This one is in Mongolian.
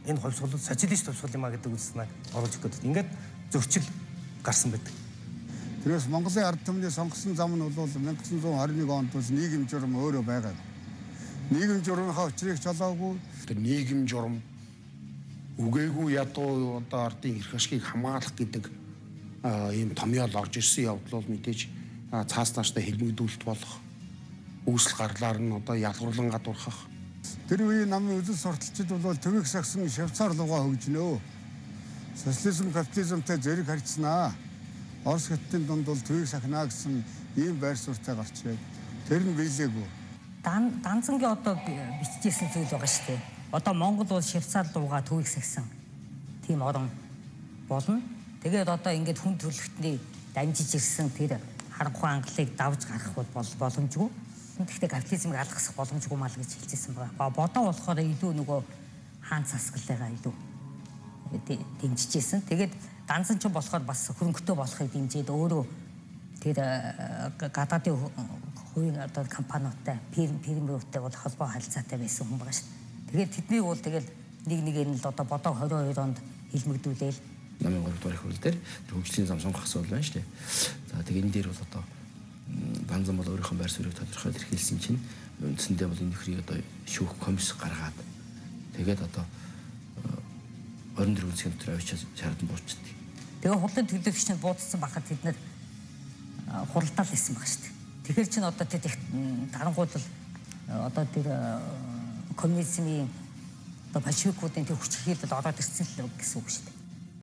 энэ хувьсгал социалист хувьсгал юм а гэдэг үзнэг оруулж өгөх гэдэг. Ингээд зөрчил гарсан байдаг. Тэрээс Монголын ард түмний сонгосон зам нь бол 1921 онд бас нийгэм журам өөрөө байгаа. Нийгэм журамынхаа учрыг чолоогүй. Тэр нийгэм журам үгээгүй ядуу одоо ардын эрх ашгийг хамгаалах гэдэг ийм томьёол орж ирсэн явдал бол мэдээж цаас нааштай хэлмэгдүүлэлт болох үүсэл гарлаар нь одоо ялгуурлан гадуурхах. Тэр үеийн намын үзэл сурталчид бол төвийг сагсан Швейцар руугаа хөгжнөө. Социализм капитализмтай зэрэг харьцсанаа. Орос хятадын дунд бол төвийг сахнаа гэсэн ийм байр суурьтай гарч ирээд тэр нь биелээгүй. Данцангийн одоо бичижсэн зүйл байгаа шүү дээ. Одоо Монгол бол Швейцар руугаа төвийг сагсан тийм орн болно. Тэгээд одоо ингээд хүн төрөлхтний дамжиж ирсэн тэр харанхуй англиг давж гарах бол боломжгүй. Гэхдээ капитализмыг алгасах боломжгүй мал гэж хэлжсэн байгаа. Бодоо болохоор илүү нөгөө хаан цасгалыгаа илүү дэмжижсэн. Тэгээд данцан ч болохоор бас хөрөнгөтэй болохыг дэмжиж өөрөө тэр гадаадын хувийн одоо компаниудтай фирмүүдтэй бол холбоо харилцаатай байсан хүн байгаа шүү дээ. Тэгээд тэднийг бол тэгэл нэг нь л одоо бодоо 22 онд хэлмэгдүүлээл намын 3 дугаар их хурал дээр хөгжлийн зам сонгох асуудал байна шүү дээ. За тэгээд энэ дээр бол одоо Данзан бол өөрийнхөө байр суурийг тодорхойлж ирхэлсэн чинь үндсэндээ бол энэ нөхрийг одоо шүүх комисс гаргаад тэгээд одоо 24 цагийн дотор авчиж шаардсан буучдаг. Тэгээ хурлын төлөөлөгчид буудсан бахад тэд нар хуралдаал хийсэн байгаа шүү дээ. Тэгэхээр чинь одоо тэд дарангууд л одоо тэр коммунизмын одоо большевикуудын тэр хүч хилээд ороод ирсэн л гэсэн үг шүү дээ.